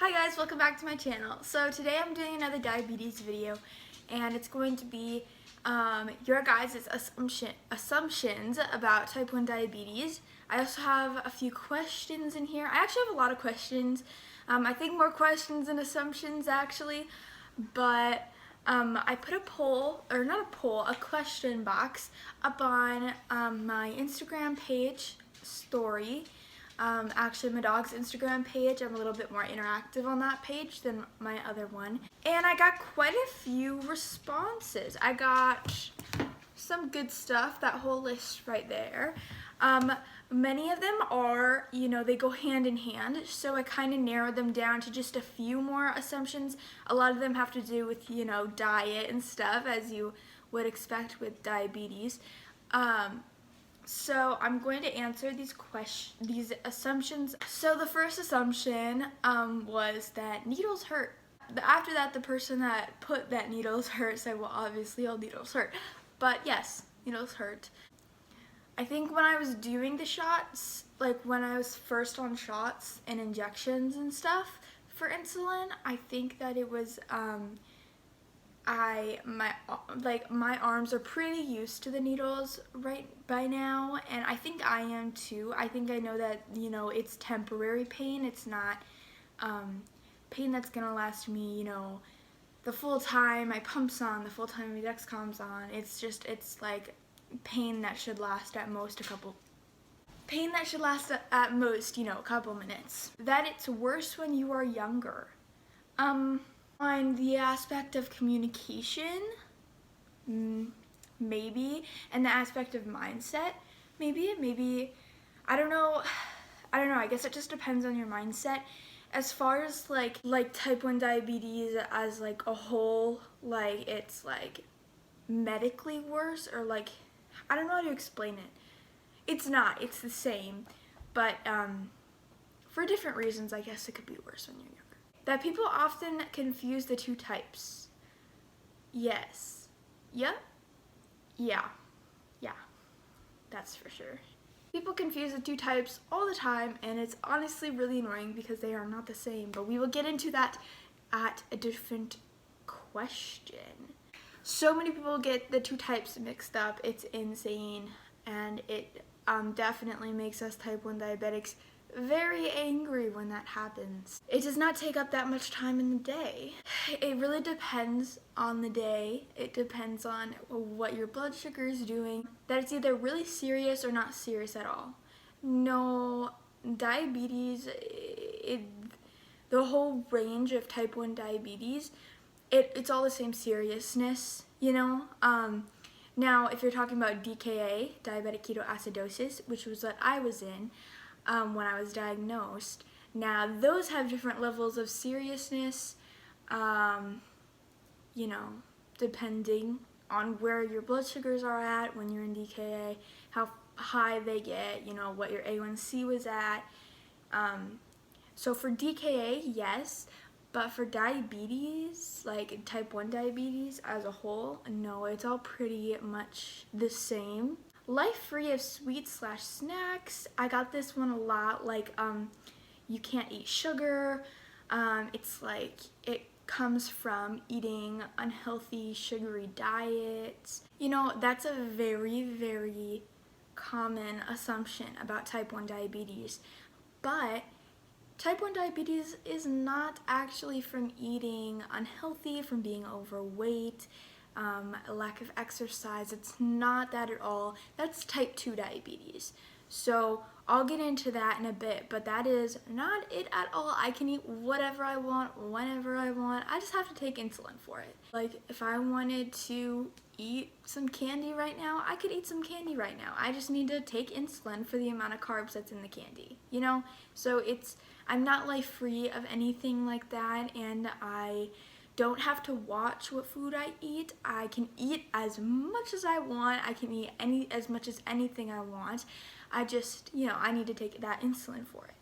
Hi guys, welcome back to my channel. So today I'm doing another diabetes video and it's going to be your guys' assumptions about type 1 diabetes. I also have a few questions in here. I actually have a lot of questions. I think more questions than assumptions actually, but I put a poll, or not a poll, a question box up on my Instagram page story. Actually, my dog's Instagram page, I'm a little bit more interactive on that page than my other one. And I got quite a few responses. I got some good stuff, that whole list right there. Many of them are, they go hand in hand, so I kind of narrowed them down to just a few more assumptions. A lot of them have to do with, diet and stuff, as you would expect with diabetes. So I'm going to answer these assumptions. So the first assumption was that needles hurt. After that, the person that put that needles hurt said, well, obviously all needles hurt. But yes, needles hurt. I think when I was doing the shots, like when I was first on shots and injections and stuff for insulin, I think that it was my arms are pretty used to the needles right by now, and I think I am too. I think I know that, it's temporary pain. It's not pain that's gonna last me, the full time my pump's on, the full time my Dexcom's on. It's like pain that should last at most a couple minutes. That it's worse when you are younger. On the aspect of communication, maybe, and the aspect of mindset, maybe, I don't know, I guess it just depends on your mindset. As far as like type 1 diabetes as like a whole, like it's like medically worse, or like, I don't know how to explain it. It's not, it's the same, but for different reasons, I guess it could be worse when you're younger. That people often confuse the two types. Yes. Yep. Yeah. That's for sure. People confuse the two types all the time, and it's honestly really annoying because they are not the same, but we will get into that at a different question. So many people get the two types mixed up, it's insane, and it definitely makes us type 1 diabetics very angry when that happens. It does not take up that much time in the day. It really depends on the day. It depends on what your blood sugar is doing. That it's either really serious or not serious at all. No, diabetes, the whole range of type 1 diabetes, it's all the same seriousness, Now, if you're talking about DKA, diabetic ketoacidosis, which was what I was in, when I was diagnosed. Now, those have different levels of seriousness, depending on where your blood sugars are at when you're in DKA, how high they get, what your A1C was at. So for DKA, yes, but for diabetes, like type 1 diabetes as a whole, no, it's all pretty much the same. Life free of sweets/snacks. I got this one a lot, like you can't eat sugar. It's like it comes from eating unhealthy sugary diets. That's a very, very common assumption about type 1 diabetes. But type 1 diabetes is not actually from eating unhealthy, from being overweight, a lack of exercise. It's not that at all. That's type 2 diabetes. So I'll get into that in a bit, but that is not it at all. I can eat whatever I want, whenever I want. I just have to take insulin for it. Like, if I wanted to eat some candy right now, I could eat some candy right now. I just need to take insulin for the amount of carbs that's in the candy, So I'm not life-free of anything like that, and I don't have to watch what food I eat. I can eat as much as I want. I can eat as much as anything I want. I just, I need to take that insulin for it.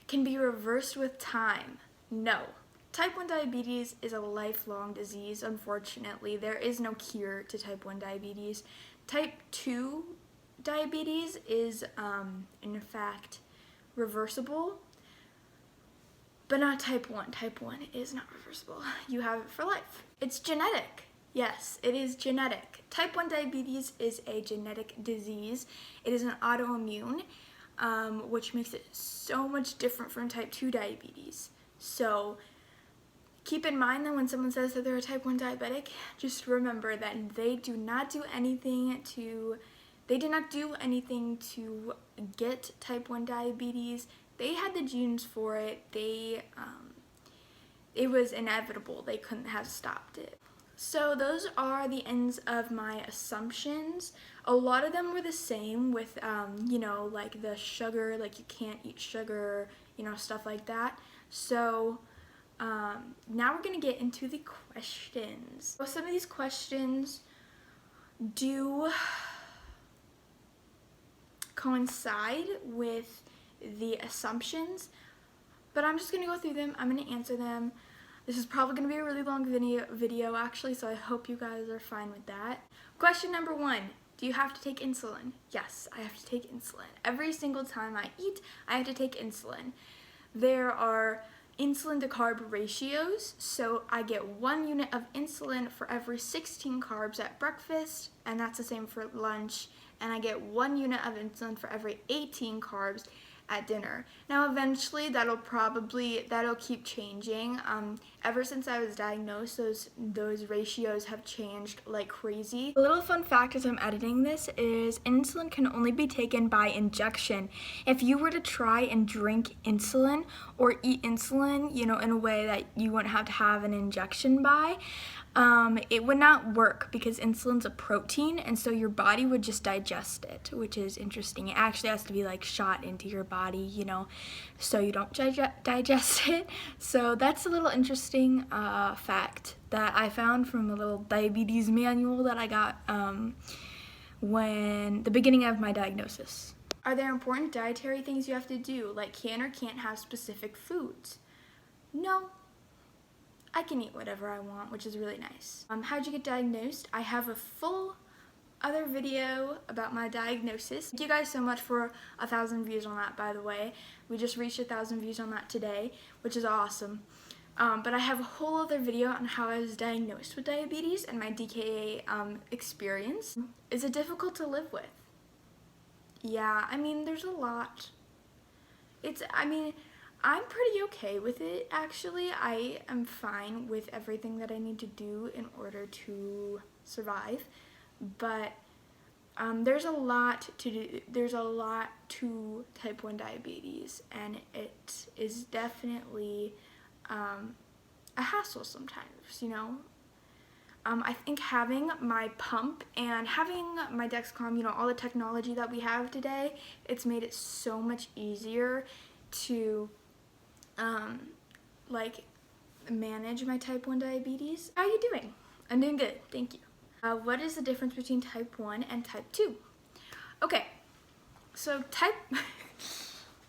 Can be reversed with time. No. Type 1 diabetes is a lifelong disease, unfortunately. There is no cure to type 1 diabetes. Type 2 diabetes is, in fact, reversible. But not type 1. Type 1 is not reversible. You have it for life. It's genetic. Yes, it is genetic. Type 1 diabetes is a genetic disease. It is an autoimmune, which makes it so much different from type 2 diabetes. So keep in mind that when someone says that they're a type 1 diabetic, just remember that they do not do anything to get type 1 diabetes. They had the genes for it. It was inevitable. They couldn't have stopped it. So those are the ends of my assumptions. A lot of them were the same with, like the sugar, like you can't eat sugar, stuff like that. So now we're going to get into the questions. So some of these questions do coincide with the assumptions, but I'm just going to go through them. I'm going to answer them. This is probably going to be a really long video actually, so I hope you guys are fine with that. Question number 1. Do you have to take insulin? Yes, I have to take insulin. Every single time I eat, I have to take insulin. There are insulin to carb ratios, so I get 1 unit of insulin for every 16 carbs at breakfast, and that's the same for lunch, and I get 1 unit of insulin for every 18 carbs at dinner. Now eventually that'll keep changing. Ever since I was diagnosed, those ratios have changed like crazy. A little fun fact as I'm editing this is insulin can only be taken by injection. If you were to try and drink insulin or eat insulin, in a way that you wouldn't have to have an injection by, it would not work because insulin's a protein, and so your body would just digest it, which is interesting. It actually has to be like shot into your body, so you don't digest it. So that's a little interesting fact that I found from a little diabetes manual that I got when the beginning of my diagnosis. Are there important dietary things you have to do, like can or can't have specific foods? No. I can eat whatever I want, which is really nice. How'd you get diagnosed? I have a full other video about my diagnosis. Thank you guys so much for 1,000 views on that, by the way. We just reached 1,000 views on that today, which is awesome. But I have a whole other video on how I was diagnosed with diabetes and my DKA experience. Is it difficult to live with? Yeah, there's a lot. I'm pretty okay with it, actually. I am fine with everything that I need to do in order to survive, but there's a lot to do. There's a lot to type 1 diabetes, and it is definitely a hassle sometimes, I think having my pump and having my Dexcom, all the technology that we have today, it's made it so much easier to manage my type 1 diabetes. How are you doing? I'm doing good, thank you. What is the difference between type 1 and type 2? Okay, so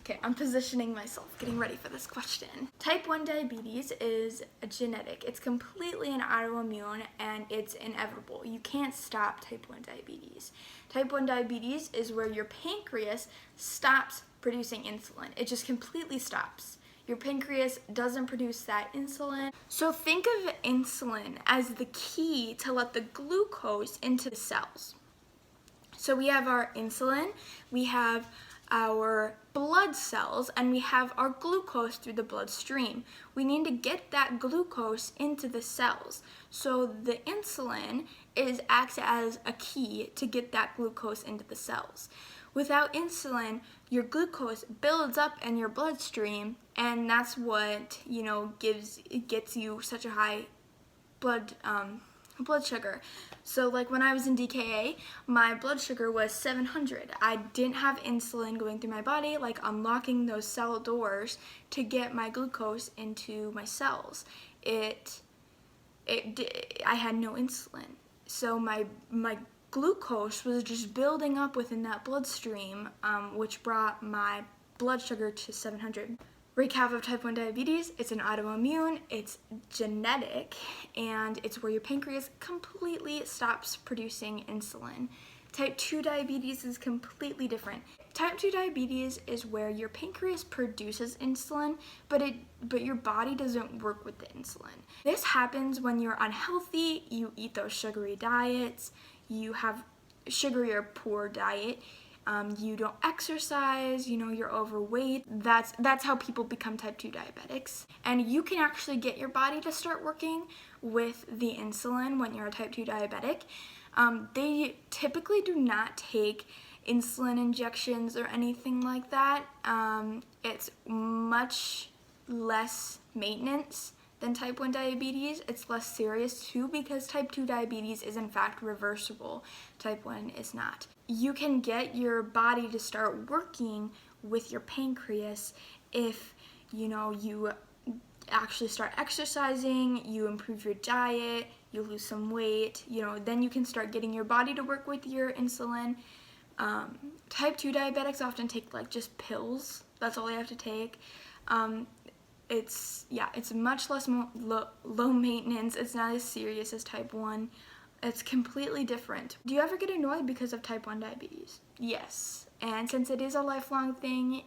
okay, I'm positioning myself, getting ready for this question. Type 1 diabetes is a genetic. It's completely an autoimmune, and it's inevitable. You can't stop type 1 diabetes. Type 1 diabetes is where your pancreas stops producing insulin. It just completely stops. Your pancreas doesn't produce that insulin. So think of insulin as the key to let the glucose into the cells. So we have our insulin, we have our blood cells, and we have our glucose through the bloodstream. We need to get that glucose into the cells. So the insulin acts as a key to get that glucose into the cells. Without insulin, your glucose builds up in your bloodstream, and that's what gets you such a high blood sugar. So like when I was in DKA, my blood sugar was 700. I didn't have insulin going through my body, like unlocking those cell doors to get my glucose into my cells. I had no insulin, so my glucose was just building up within that bloodstream, which brought my blood sugar to 700. Recap of type 1 diabetes: it's an autoimmune, it's genetic, and it's where your pancreas completely stops producing insulin. Type 2 diabetes is completely different. Type 2 diabetes is where your pancreas produces insulin, but your body doesn't work with the insulin. This happens when you're unhealthy, you eat those sugary diets, you have sugary or poor diet, you don't exercise, you're overweight. That's how people become type 2 diabetics. And you can actually get your body to start working with the insulin when you're a type 2 diabetic. They typically do not take insulin injections or anything like that. It's much less maintenance than type 1 diabetes. It's less serious too because type 2 diabetes is in fact reversible. Type 1 is not. You can get your body to start working with your pancreas if you actually start exercising, you improve your diet, you lose some weight, then you can start getting your body to work with your insulin. Type 2 diabetics often take just pills. That's all they have to take. It's much less low maintenance. It's not as serious as type 1. It's completely different. Do you ever get annoyed because of type 1 diabetes? Yes. And since it is a lifelong thing,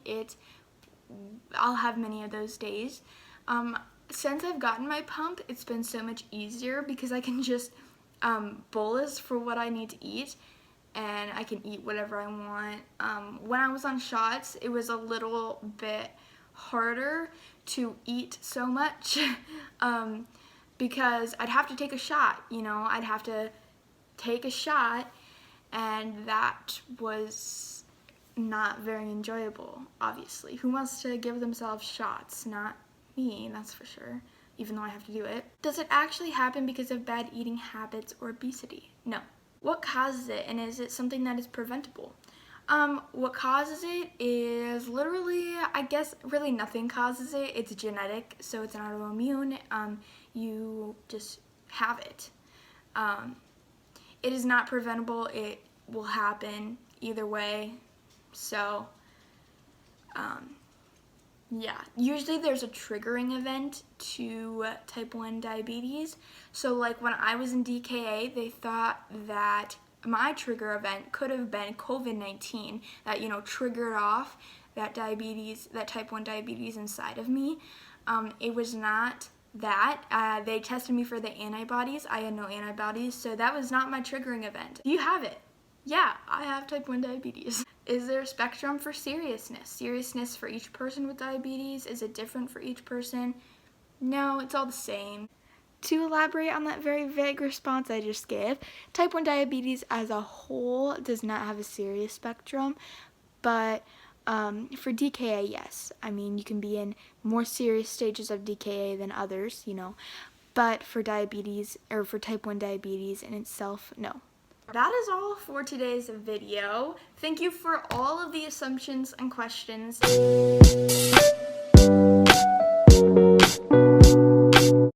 I'll have many of those days. Since I've gotten my pump, it's been so much easier because I can just bolus for what I need to eat, and I can eat whatever I want. When I was on shots, it was a little bit harder to eat so much because I'd have to take a shot, I'd have to take a shot, and that was not very enjoyable, obviously. Who wants to give themselves shots? Not me, that's for sure, even though I have to do it. Does it actually happen because of bad eating habits or obesity? No. What causes it, and is it something that is preventable? What causes it is literally, I guess, really nothing causes it. It's genetic, so it's an autoimmune. You just have it. It is not preventable. It will happen either way. So, yeah. Usually there's a triggering event to type 1 diabetes. So, when I was in DKA, they thought that my trigger event could have been COVID-19 that, triggered off that diabetes, that type 1 diabetes inside of me. It was not that. They tested me for the antibodies. I had no antibodies, so that was not my triggering event. Do you have it? Yeah, I have type 1 diabetes. Is there a spectrum for seriousness? Seriousness for each person with diabetes? Is it different for each person? No, it's all the same. To elaborate on that very vague response I just gave, type 1 diabetes as a whole does not have a serious spectrum, but for DKA, yes. I mean, you can be in more serious stages of DKA than others, but for diabetes, or for type 1 diabetes in itself, no. That is all for today's video. Thank you for all of the assumptions and questions.